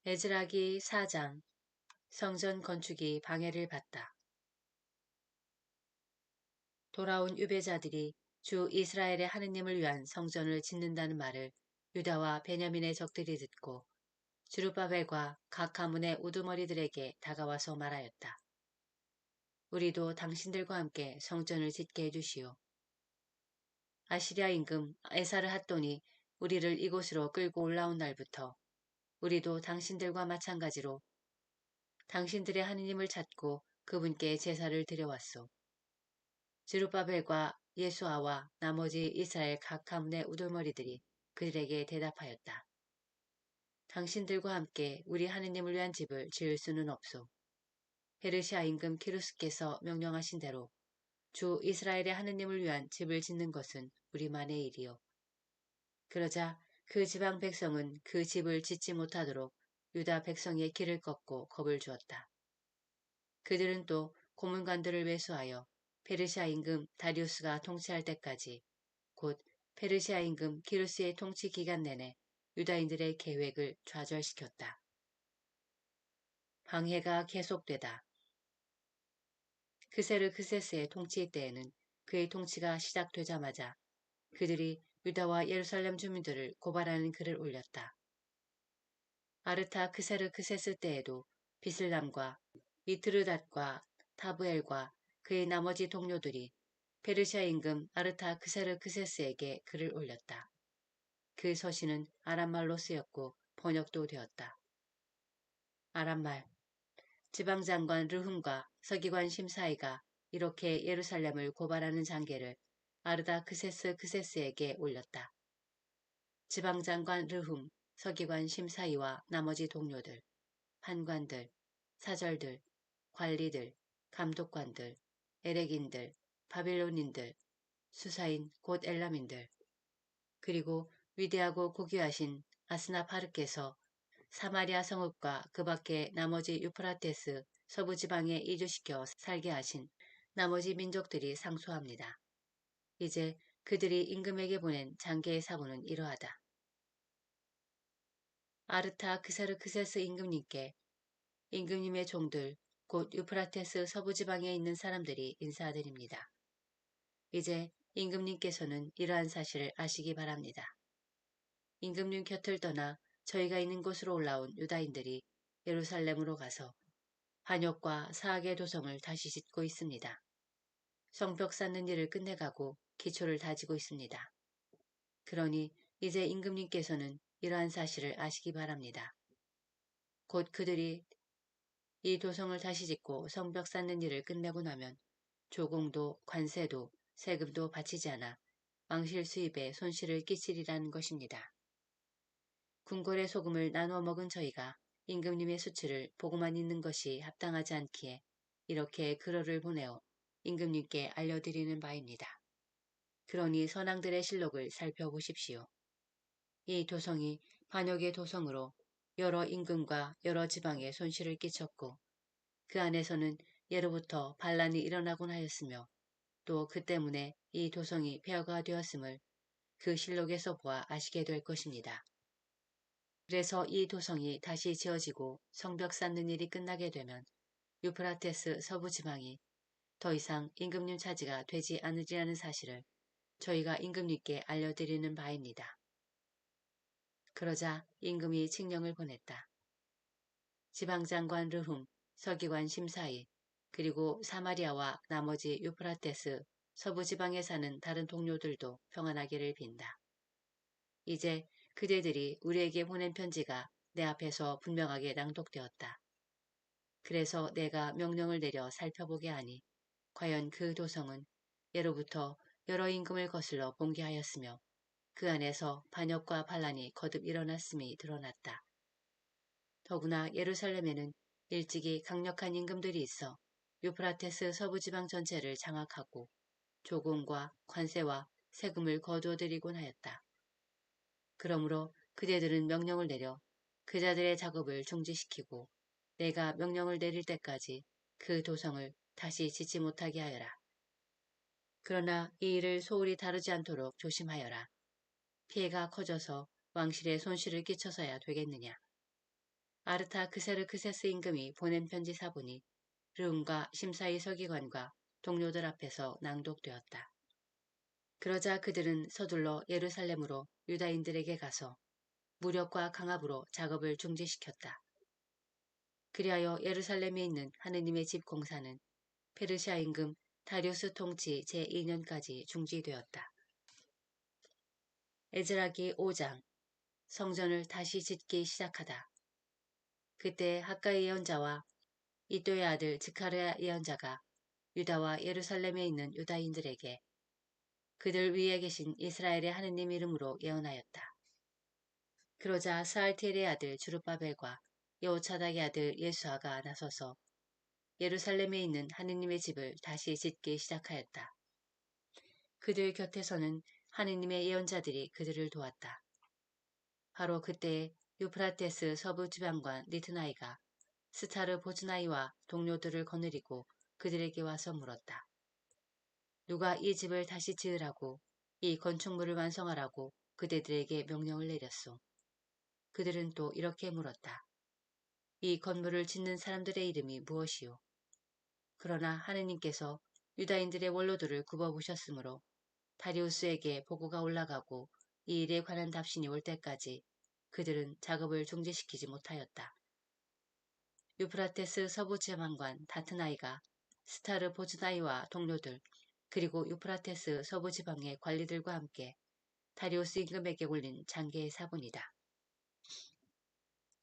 에즈라기 4장. 성전 건축이 방해를 받다. 돌아온 유배자들이 주 이스라엘의 하느님을 위한 성전을 짓는다는 말을 유다와 베냐민의 적들이 듣고 주룹바벨과 각 가문의 우두머리들에게 다가와서 말하였다. 우리도 당신들과 함께 성전을 짓게 해주시오. 아시리아 임금 에사르핫돈이 우리를 이곳으로 끌고 올라온 날부터 우리도 당신들과 마찬가지로 당신들의 하느님을 찾고 그분께 제사를 드려왔소. 스룹바벨과 예수아와 나머지 이스라엘 각 가문의 우두머리들이 그들에게 대답하였다. 당신들과 함께 우리 하느님을 위한 집을 지을 수는 없소. 페르시아 임금 키루스께서 명령하신 대로 주 이스라엘의 하느님을 위한 집을 짓는 것은 우리만의 일이요. 그러자 그 지방 백성은 그 집을 짓지 못하도록 유다 백성의 길을 꺾고 겁을 주었다. 그들은 또 고문관들을 매수하여 페르시아 임금 다리우스가 통치할 때까지 곧 페르시아 임금 기루스의 통치 기간 내내 유다인들의 계획을 좌절시켰다. 방해가 계속되다. 그세르크세스의 통치 때에는 그의 통치가 시작되자마자 그들이 유다와 예루살렘 주민들을 고발하는 글을 올렸다. 아르타크세르크세스 때에도 비슬람과 미트르닷과 타브엘과 그의 나머지 동료들이 페르시아 임금 아르타크세르크세스에게 글을 올렸다. 그 서신은 아람말로 쓰였고 번역도 되었다. 아람말. 지방장관 르훔과 서기관 심사이가 이렇게 예루살렘을 고발하는 장계를 아르다크세스 크세스에게 올렸다. 지방장관 르훔, 서기관 심사이와 나머지 동료들, 판관들, 사절들, 관리들, 감독관들, 에렉인들, 바빌론인들, 수사인 곧 엘람인들, 그리고 위대하고 고귀하신 아스나파르께서 사마리아 성읍과 그 밖의 나머지 유프라테스 서부지방에 이주시켜 살게 하신 나머지 민족들이 상소합니다. 이제 그들이 임금에게 보낸 장계의 사고는 이러하다. 아르타크세르크세스 임금님께 임금님의 종들 곧 유프라테스 서부지방에 있는 사람들이 인사드립니다. 이제 임금님께서는 이러한 사실을 아시기 바랍니다. 임금님 곁을 떠나 저희가 있는 곳으로 올라온 유다인들이 예루살렘으로 가서 반역과 사악의 도성을 다시 짓고 있습니다. 성벽 쌓는 일을 끝내가고 기초를 다지고 있습니다. 그러니 이제 임금님께서는 이러한 사실을 아시기 바랍니다. 곧 그들이 이 도성을 다시 짓고 성벽 쌓는 일을 끝내고 나면 조공도 관세도 세금도 바치지 않아 왕실 수입에 손실을 끼치리라는 것입니다. 궁궐의 소금을 나누어 먹은 저희가 임금님의 수치를 보고만 있는 것이 합당하지 않기에 이렇게 글을 보내어 임금님께 알려드리는 바입니다. 그러니 선왕들의 실록을 살펴보십시오. 이 도성이 반역의 도성으로 여러 임금과 여러 지방에 손실을 끼쳤고 그 안에서는 예로부터 반란이 일어나곤 하였으며 또 그 때문에 이 도성이 폐허가 되었음을 그 실록에서 보아 아시게 될 것입니다. 그래서 이 도성이 다시 지어지고 성벽 쌓는 일이 끝나게 되면 유프라테스 서부지방이 더 이상 임금님 차지가 되지 않으리라는 사실을 저희가 임금님께 알려드리는 바입니다. 그러자 임금이 칙령을 보냈다. 지방장관 르훔, 서기관 심사이, 그리고 사마리아와 나머지 유프라테스 서부지방에 사는 다른 동료들도 평안하기를 빈다. 이제 그대들이 우리에게 보낸 편지가 내 앞에서 분명하게 낭독되었다. 그래서 내가 명령을 내려 살펴보게 하니 과연 그 도성은 예로부터 여러 임금을 거슬러 봉기하였으며 그 안에서 반역과 반란이 거듭 일어났음이 드러났다. 더구나 예루살렘에는 일찍이 강력한 임금들이 있어 유프라테스 서부지방 전체를 장악하고 조공과 관세와 세금을 거두어들이곤 하였다. 그러므로 그대들은 명령을 내려 그 자들의 작업을 중지시키고 내가 명령을 내릴 때까지 그 도성을 다시 짓지 못하게 하여라. 그러나 이 일을 소홀히 다루지 않도록 조심하여라. 피해가 커져서 왕실에 손실을 끼쳐서야 되겠느냐. 아르타크세르크세스 임금이 보낸 편지 사본이 르움과 심사위 서기관과 동료들 앞에서 낭독되었다. 그러자 그들은 서둘러 예루살렘으로 유다인들에게 가서 무력과 강압으로 작업을 중지시켰다. 그리하여 예루살렘에 있는 하느님의 집 공사는 페르시아 임금 다리우스 통치 제2년까지 중지되었다. 에즈라기 5장 성전을 다시 짓기 시작하다. 그때 학가의 예언자와 이도의 아들 즈카르야 예언자가 유다와 예루살렘에 있는 유다인들에게 그들 위에 계신 이스라엘의 하느님 이름으로 예언하였다. 그러자 스알티엘의 아들 주룹바벨과 여호차닥의 아들 예수아가 나서서 예루살렘에 있는 하느님의 집을 다시 짓기 시작하였다. 그들 곁에서는 하느님의 예언자들이 그들을 도왔다. 바로 그때 유프라테스 서부 지방관 니트나이가 스타르 보즈나이와 동료들을 거느리고 그들에게 와서 물었다. 누가 이 집을 다시 지으라고 이 건축물을 완성하라고 그대들에게 명령을 내렸소. 그들은 또 이렇게 물었다. 이 건물을 짓는 사람들의 이름이 무엇이오? 그러나 하느님께서 유다인들의 원로들을 굽어보셨으므로 다리우스에게 보고가 올라가고 이 일에 관한 답신이 올 때까지 그들은 작업을 중지시키지 못하였다. 유프라테스 서부 지방관 다트나이가 스타르 보즈나이와 동료들 그리고 유프라테스 서부 지방의 관리들과 함께 다리우스 임금에게 올린 장계의 사본이다.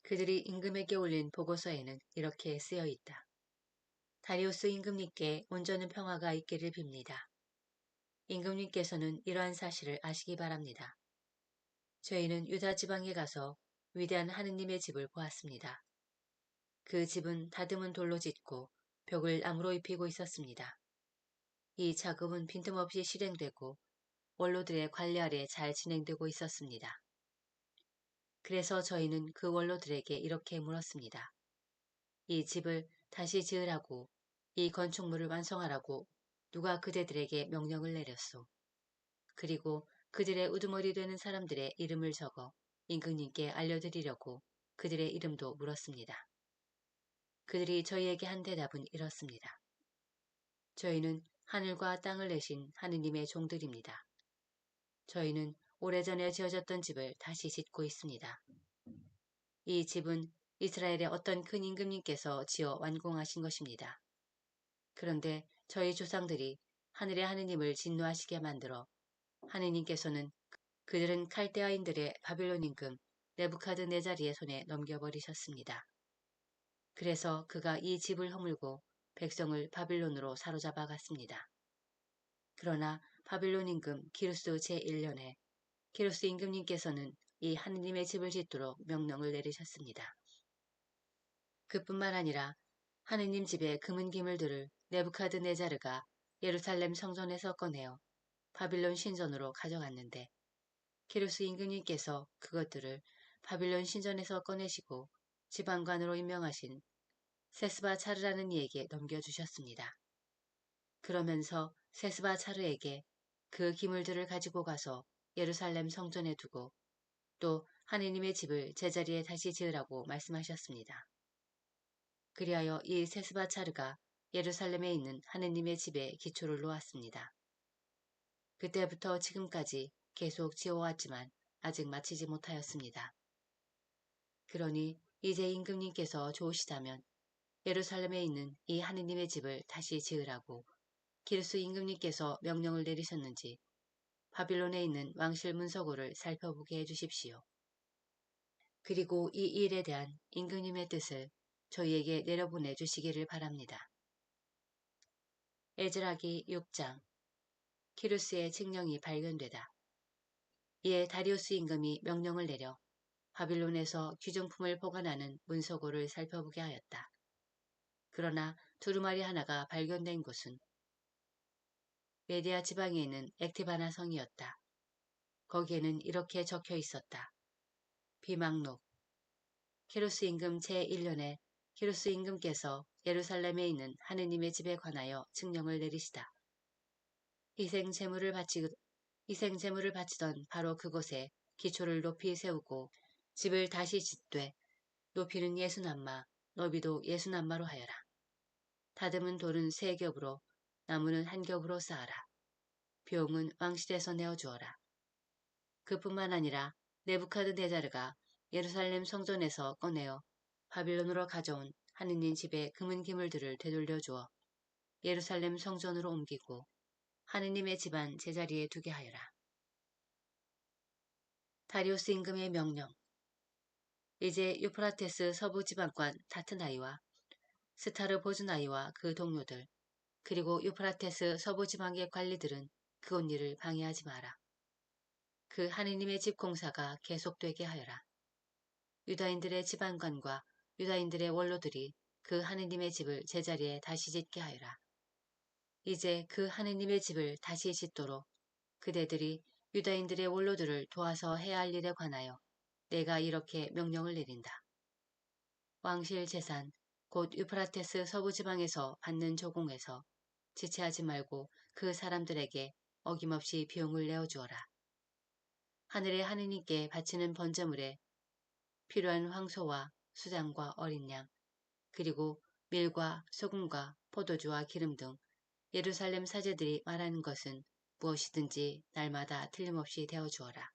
그들이 임금에게 올린 보고서에는 이렇게 쓰여 있다. 다리우스 임금님께 온전한 평화가 있기를 빕니다. 임금님께서는 이러한 사실을 아시기 바랍니다. 저희는 유다 지방에 가서 위대한 하느님의 집을 보았습니다. 그 집은 다듬은 돌로 짓고 벽을 나무로 입히고 있었습니다. 이 작업은 빈틈없이 실행되고 원로들의 관리 아래 잘 진행되고 있었습니다. 그래서 저희는 그 원로들에게 이렇게 물었습니다. 이 집을 다시 지으라고, 이 건축물을 완성하라고 누가 그대들에게 명령을 내렸소. 그리고 그들의 우두머리 되는 사람들의 이름을 적어 임금님께 알려드리려고 그들의 이름도 물었습니다. 그들이 저희에게 한 대답은 이렇습니다. 저희는 하늘과 땅을 내신 하느님의 종들입니다. 저희는 오래전에 지어졌던 집을 다시 짓고 있습니다. 이 집은 이스라엘의 어떤 큰 임금님께서 지어 완공하신 것입니다. 그런데 저희 조상들이 하늘의 하느님을 진노하시게 만들어 하느님께서는 그들은 칼데아인들의 바빌론 임금 네부카드네자리의 손에 넘겨버리셨습니다. 그래서 그가 이 집을 허물고 백성을 바빌론으로 사로잡아 갔습니다. 그러나 바빌론 임금 기루스 제1년에 기루스 임금님께서는 이 하느님의 집을 짓도록 명령을 내리셨습니다. 그뿐만 아니라 하느님 집의 금은 기물들을 네부카드네자르가 예루살렘 성전에서 꺼내어 바빌론 신전으로 가져갔는데 기루스 임금님께서 그것들을 바빌론 신전에서 꺼내시고 지방관으로 임명하신 세스바차르라는 이에게 넘겨주셨습니다. 그러면서 세스바차르에게 그 기물들을 가지고 가서 예루살렘 성전에 두고 또 하느님의 집을 제자리에 다시 지으라고 말씀하셨습니다. 그리하여 이 세스바차르가 예루살렘에 있는 하느님의 집에 기초를 놓았습니다. 그때부터 지금까지 계속 지어왔지만 아직 마치지 못하였습니다. 그러니 이제 임금님께서 좋으시다면 예루살렘에 있는 이 하느님의 집을 다시 지으라고 기르스 임금님께서 명령을 내리셨는지 바빌론에 있는 왕실 문서고를 살펴보게 해주십시오. 그리고 이 일에 대한 임금님의 뜻을 저희에게 내려보내 주시기를 바랍니다. 에즈라기 6장 키루스의 칙령이 발견되다. 이에 다리우스 임금이 명령을 내려 바빌론에서 귀중품을 보관하는 문서고를 살펴보게 하였다. 그러나 두루마리 하나가 발견된 곳은 메디아 지방에 있는 액티바나 성이었다. 거기에는 이렇게 적혀 있었다. 비망록 키루스 임금 제1년에 키루스 임금께서 예루살렘에 있는 하느님의 집에 관하여 칙령을 내리시다. 희생 제물을 바치던 바로 그곳에 기초를 높이 세우고 집을 다시 짓되 높이는 60남마, 너비도 60남마로 하여라. 다듬은 돌은 3겹으로, 나무는 1겹으로 쌓아라. 비용은 왕실에서 내어주어라. 그뿐만 아니라 네부카드네자르가 예루살렘 성전에서 꺼내어 바빌론으로 가져온 하느님 집의 금은 기물들을 되돌려 주어 예루살렘 성전으로 옮기고 하느님의 집안 제자리에 두게 하여라. 다리우스 임금의 명령. 이제 유프라테스 서부 지방관 타트나이와 스타르보즈나이와 그 동료들, 그리고 유프라테스 서부 지방의 관리들은 그곳 일을 방해하지 마라. 그 하느님의 집 공사가 계속되게 하여라. 유다인들의 지방관과 유다인들의 원로들이 그 하느님의 집을 제자리에 다시 짓게 하여라. 이제 그 하느님의 집을 다시 짓도록 그대들이 유다인들의 원로들을 도와서 해야 할 일에 관하여 내가 이렇게 명령을 내린다. 왕실 재산, 곧 유프라테스 서부지방에서 받는 조공에서 지체하지 말고 그 사람들에게 어김없이 비용을 내어주어라. 하늘의 하느님께 바치는 번제물에 필요한 황소와 수장과 어린 양, 그리고 밀과 소금과 포도주와 기름 등 예루살렘 사제들이 말하는 것은 무엇이든지 날마다 틀림없이 되어주어라.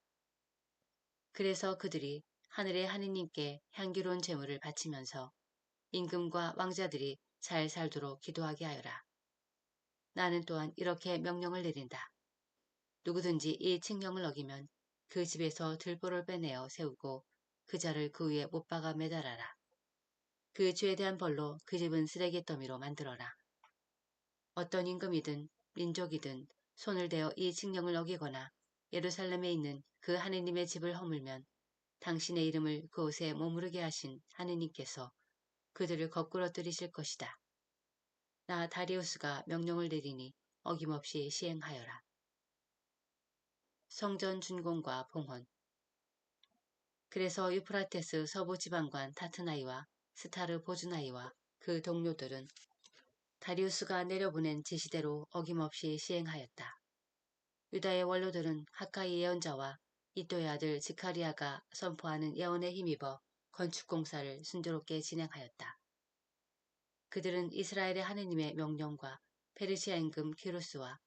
그래서 그들이 하늘의 하느님께 향기로운 제물을 바치면서 임금과 왕자들이 잘 살도록 기도하게 하여라. 나는 또한 이렇게 명령을 내린다. 누구든지 이 칙령을 어기면 그 집에서 들보를 빼내어 세우고 그 자를 그 위에 못 박아 매달아라. 그 죄에 대한 벌로 그 집은 쓰레기 더미로 만들어라. 어떤 임금이든 민족이든 손을 대어 이 칙령을 어기거나 예루살렘에 있는 그 하느님의 집을 허물면 당신의 이름을 그곳에 머무르게 하신 하느님께서 그들을 거꾸러뜨리실 것이다. 나 다리우스가 명령을 내리니 어김없이 시행하여라. 성전 준공과 봉헌. 그래서 유프라테스 서부 지방관 타트나이와 스타르 보즈나이와 그 동료들은 다리우스가 내려보낸 지시대로 어김없이 시행하였다. 유다의 원로들은 하카이 예언자와 이또의 아들 지카리아가 선포하는 예언에 힘입어 건축공사를 순조롭게 진행하였다. 그들은 이스라엘의 하느님의 명령과 페르시아 임금 키루스와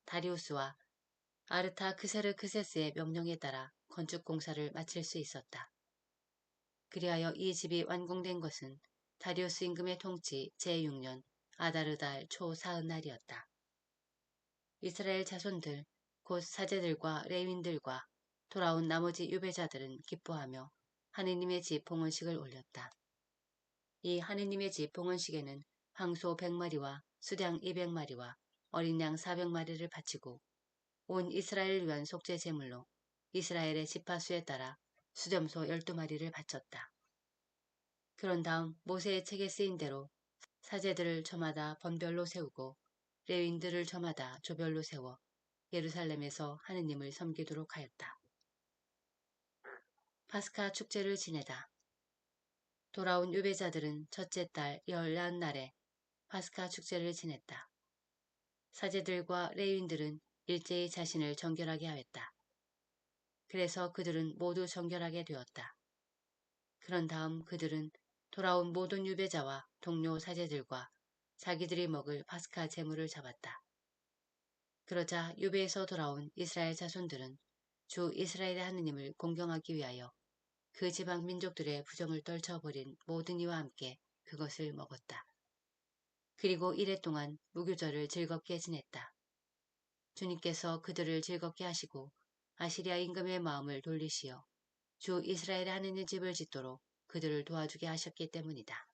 다리우스와 아르타크세르크세스의 명령에 따라 건축공사를 마칠 수 있었다. 그리하여 이 집이 완공된 것은 다리우스 임금의 통치 제6년 아다르달 초 40날이었다. 이스라엘 자손들 곧 사제들과 레윈들과 돌아온 나머지 유배자들은 기뻐하며 하느님의 집 봉헌식을 올렸다. 이 하느님의 집 봉헌식에는 황소 100마리와 수량 200마리와 어린 양 400마리를 바치고 온 이스라엘을 위한 속죄 제물로 이스라엘의 지파수에 따라 수렴소 12마리를 바쳤다. 그런 다음 모세의 책에 쓰인 대로 사제들을 저마다 번별로 세우고 레윈들을 저마다 조별로 세워 예루살렘에서 하느님을 섬기도록 하였다. 파스카 축제를 지내다. 돌아온 유배자들은 첫째 달 열한 날에 파스카 축제를 지냈다. 사제들과 레윈들은 일제히 자신을 정결하게 하였다. 그래서 그들은 모두 정결하게 되었다. 그런 다음 그들은 돌아온 모든 유배자와 동료 사제들과 자기들이 먹을 파스카 제물을 잡았다. 그러자 유배에서 돌아온 이스라엘 자손들은 주 이스라엘의 하느님을 공경하기 위하여 그 지방 민족들의 부정을 떨쳐버린 모든 이와 함께 그것을 먹었다. 그리고 이래 동안 무교절을 즐겁게 지냈다. 주님께서 그들을 즐겁게 하시고 아시리아 임금의 마음을 돌리시어 주 이스라엘의 하느님 집을 짓도록 그들을 도와주게 하셨기 때문이다.